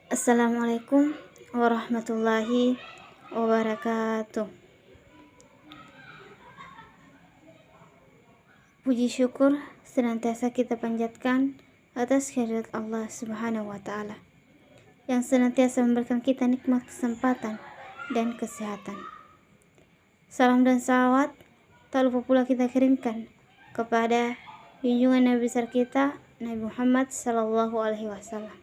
Assalamualaikum warahmatullahi wabarakatuh. Puji syukur senantiasa kita panjatkan atas kehadirat Allah Subhanahu wa Ta'ala yang senantiasa memberikan kita nikmat kesempatan dan kesehatan. Salam dan salawat tak lupa pula kita kirimkan kepada junjungan Nabi besar kita, Nabi Muhammad Sallallahu Alaihi Wasallam,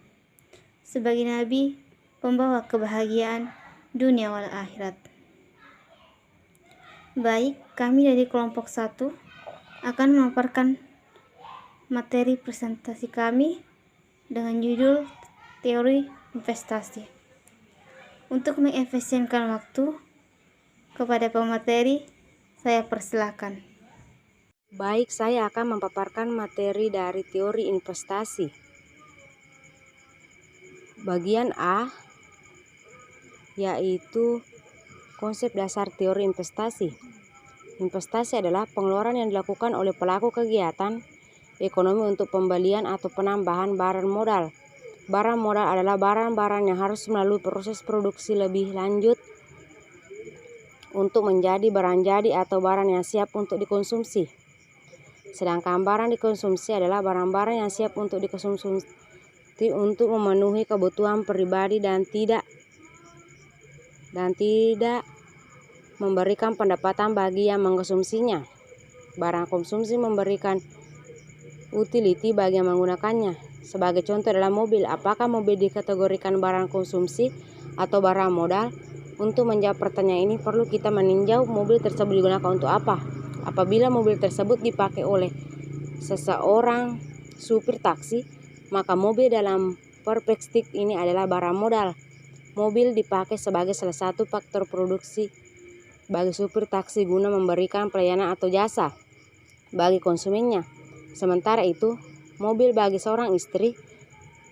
sebagai Nabi pembawa kebahagiaan dunia wal akhirat. Baik, kami dari kelompok 1 akan memaparkan materi presentasi kami dengan judul teori investasi. Untuk mengefisienkan waktu, kepada pemateri saya persilakan. Baik, saya akan memaparkan materi dari teori investasi. Bagian A yaitu konsep dasar teori investasi. Investasi adalah pengeluaran yang dilakukan oleh pelaku kegiatan ekonomi untuk pembelian atau penambahan barang modal. Barang modal adalah barang-barang yang harus melalui proses produksi lebih lanjut untuk menjadi barang jadi atau barang yang siap untuk dikonsumsi. Sedangkan barang dikonsumsi adalah barang-barang yang siap untuk dikonsumsi untuk memenuhi kebutuhan pribadi dan tidak memberikan pendapatan bagi yang mengkonsumsinya. Barang konsumsi memberikan utility bagi yang menggunakannya. Sebagai contoh adalah mobil. Apakah mobil dikategorikan barang konsumsi atau barang modal? Untuk menjawab pertanyaan ini perlu kita meninjau mobil tersebut digunakan untuk apa. Apabila mobil tersebut dipakai oleh seseorang supir taksi, maka mobil dalam perspektif ini adalah barang modal. Mobil dipakai sebagai salah satu faktor produksi bagi supir taksi guna memberikan pelayanan atau jasa bagi konsumennya. Sementara itu, mobil bagi seorang istri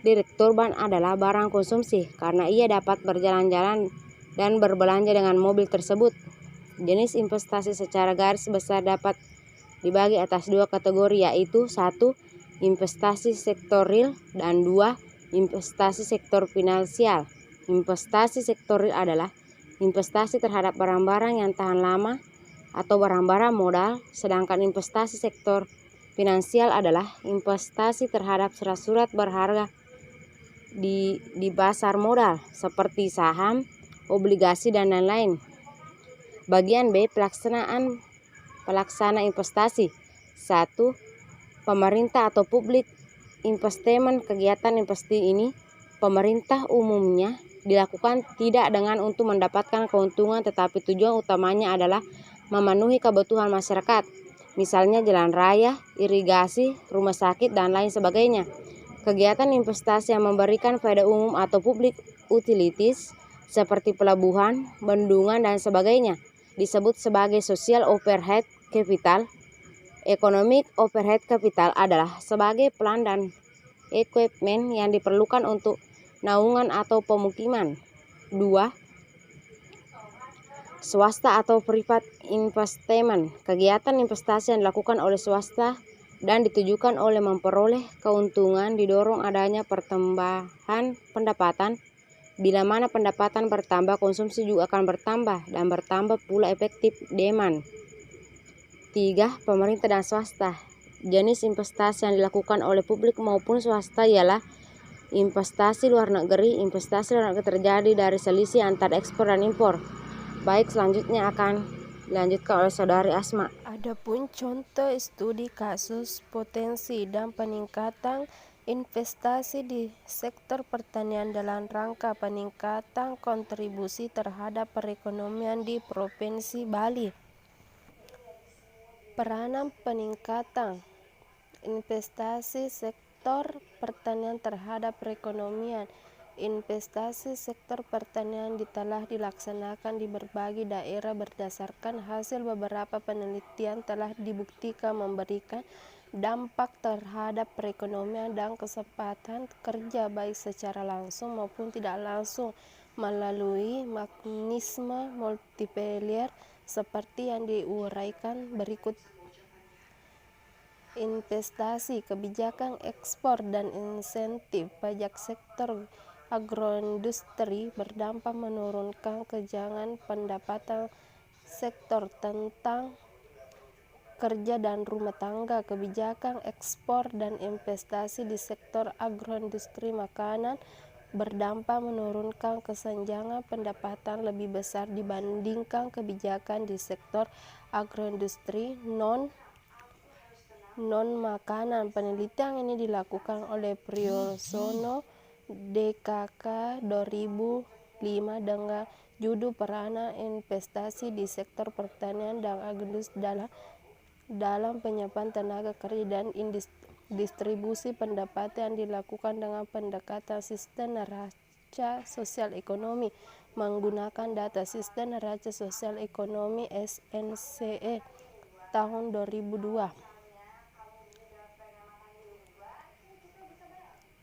direktur ban adalah barang konsumsi karena ia dapat berjalan-jalan dan berbelanja dengan mobil tersebut. Jenis investasi secara garis besar dapat dibagi atas 2 kategori, yaitu 1. Investasi sektor real dan 2. Investasi sektor finansial. Investasi sektor real adalah investasi terhadap barang-barang yang tahan lama atau barang-barang modal, sedangkan investasi sektor finansial adalah investasi terhadap surat-surat berharga di pasar modal seperti saham, obligasi, dan lain-lain. Bagian B, pelaksana investasi. 1. Pemerintah atau public investment. Kegiatan investasi ini pemerintah umumnya dilakukan tidak dengan untuk mendapatkan keuntungan, tetapi tujuan utamanya adalah memenuhi kebutuhan masyarakat, misalnya jalan raya, irigasi, rumah sakit, dan lain sebagainya. Kegiatan investasi yang memberikan faedah umum atau public utilities seperti pelabuhan, bendungan, dan sebagainya disebut sebagai social overhead capital. Economic overhead capital adalah sebagai plan dan equipment yang diperlukan untuk naungan atau pemukiman. 2. Swasta atau private investment. Kegiatan investasi yang dilakukan oleh swasta dan ditujukan oleh memperoleh keuntungan didorong adanya pertambahan pendapatan. Bila mana pendapatan bertambah, konsumsi juga akan bertambah dan bertambah pula efektif demand. 3. Pemerintah dan swasta. Jenis investasi yang dilakukan oleh publik maupun swasta ialah investasi luar negeri. Investasi luar negeri terjadi dari selisih antara ekspor dan impor. Baik, selanjutnya akan dilanjutkan oleh Saudari Asma. Adapun contoh studi kasus potensi dan peningkatan investasi di sektor pertanian dalam rangka peningkatan kontribusi terhadap perekonomian di Provinsi Bali. Peranan peningkatan investasi sektor pertanian terhadap perekonomian. Investasi sektor pertanian telah dilaksanakan di berbagai daerah berdasarkan hasil beberapa penelitian telah dibuktikan memberikan dampak terhadap perekonomian dan kesempatan kerja baik secara langsung maupun tidak langsung melalui mekanisme multiplier seperti yang diuraikan berikut. Investasi, kebijakan ekspor dan insentif pajak sektor agroindustri berdampak menurunkan kesenjangan pendapatan sektor tentang kerja dan rumah tangga. Kebijakan ekspor dan investasi di sektor agroindustri makanan berdampak menurunkan kesenjangan pendapatan lebih besar dibandingkan kebijakan di sektor agroindustri non-makanan. Penelitian ini dilakukan oleh Priyosono DKK 2005 dengan judul Peranan Investasi di Sektor Pertanian dan Agroindustri dalam penyiapan tenaga kerja dan distribusi pendapatan yang dilakukan dengan pendekatan sistem neraca sosial ekonomi menggunakan data sistem neraca sosial ekonomi SNCE tahun 2002.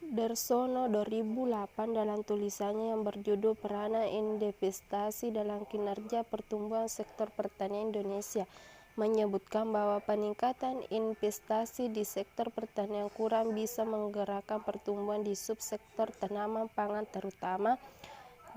Darsono 2008 dalam tulisannya yang berjudul Peranan Investasi dalam Kinerja Pertumbuhan Sektor Pertanian Indonesia menyebutkan bahwa peningkatan investasi di sektor pertanian kurang bisa menggerakkan pertumbuhan di subsektor tanaman pangan, terutama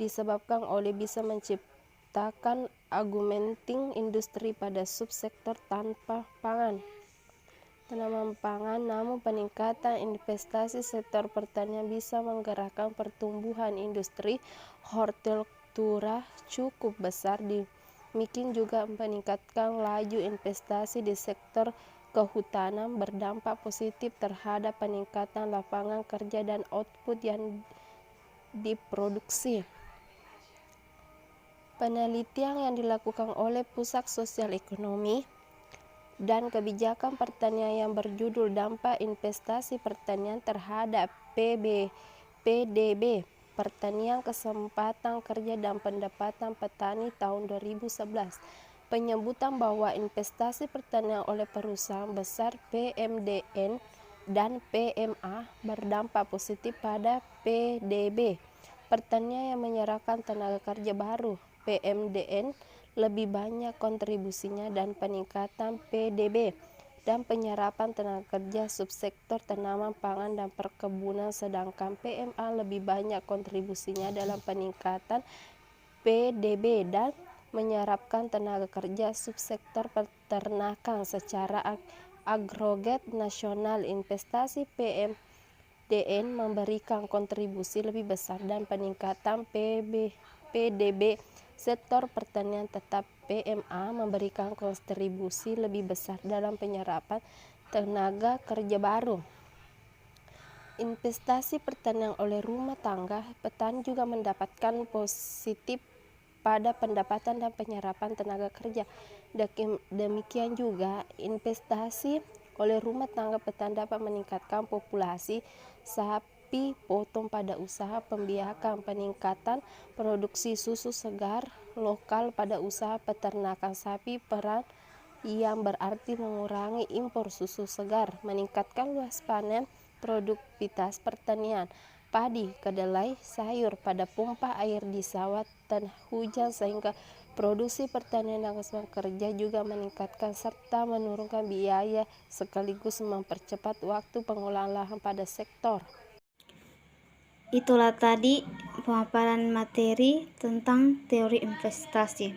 disebabkan oleh bisa menciptakan augmenting industri pada subsektor tanpa tanaman pangan. Namun peningkatan investasi sektor pertanian bisa menggerakkan pertumbuhan industri hortikultura cukup besar. Demikian juga meningkatkan laju investasi di sektor kehutanan berdampak positif terhadap peningkatan lapangan kerja dan output yang diproduksi. Penelitian yang dilakukan oleh Pusat Sosial Ekonomi dan Kebijakan Pertanian yang berjudul Dampak Investasi Pertanian Terhadap PDB Pertanian, Kesempatan Kerja dan Pendapatan Petani tahun 2011 penyebutan bahwa investasi pertanian oleh perusahaan besar PMDN dan PMA berdampak positif pada PDB pertanian yang menyerahkan tenaga kerja baru. PMDN lebih banyak kontribusinya dan peningkatan PDB dan penyerapan tenaga kerja subsektor tanaman pangan dan perkebunan, sedangkan PMA lebih banyak kontribusinya dalam peningkatan PDB dan menyerapkan tenaga kerja subsektor peternakan. Secara agregat nasional, investasi PMDN memberikan kontribusi lebih besar dan peningkatan PDB sektor pertanian, tetap PMA memberikan kontribusi lebih besar dalam penyerapan tenaga kerja baru. Investasi pertanian oleh rumah tangga, petani juga mendapatkan positif pada pendapatan dan penyerapan tenaga kerja. Demikian juga investasi oleh rumah tangga petani dapat meningkatkan populasi sapi potong pada usaha pembiakan, peningkatan produksi susu segar lokal pada usaha peternakan sapi perah yang berarti mengurangi impor susu segar, meningkatkan luas panen, produktivitas pertanian, padi, kedelai, sayur pada pompa air di sawah tanah hujan, sehingga produksi pertanian dan keseluruhan kerja juga meningkatkan serta menurunkan biaya sekaligus mempercepat waktu pengolahan lahan pada sektor. Itulah tadi pemaparan materi tentang teori investasi.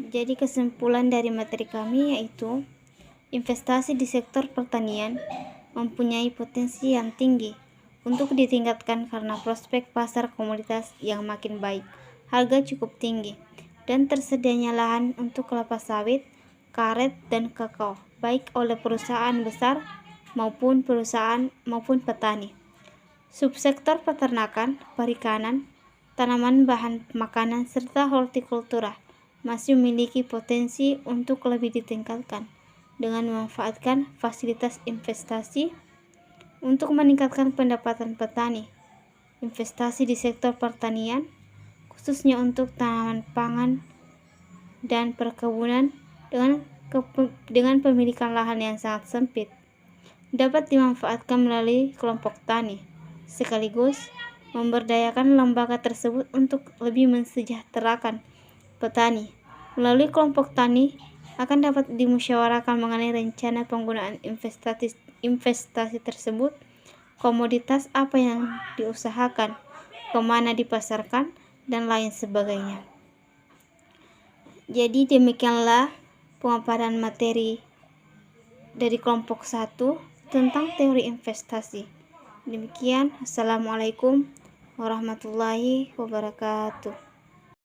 Jadi kesimpulan dari materi kami yaitu investasi di sektor pertanian mempunyai potensi yang tinggi untuk ditingkatkan karena prospek pasar komoditas yang makin baik, harga cukup tinggi, dan tersedianya lahan untuk kelapa sawit, karet, dan kakao, baik oleh perusahaan besar maupun petani. Subsektor peternakan, perikanan, tanaman bahan makanan, serta hortikultura masih memiliki potensi untuk lebih ditingkatkan dengan memanfaatkan fasilitas investasi untuk meningkatkan pendapatan petani. Investasi di sektor pertanian, khususnya untuk tanaman pangan dan perkebunan dengan pemilikan lahan yang sangat sempit, dapat dimanfaatkan melalui kelompok tani, sekaligus memberdayakan lembaga tersebut untuk lebih mensejahterakan petani. Melalui kelompok tani akan dapat dimusyawarahkan mengenai rencana penggunaan investasi tersebut komoditas apa yang diusahakan, kemana dipasarkan, dan lain sebagainya. Jadi demikianlah pemaparan materi dari kelompok 1 tentang teori investasi. Demikian, Assalamualaikum warahmatullahi wabarakatuh.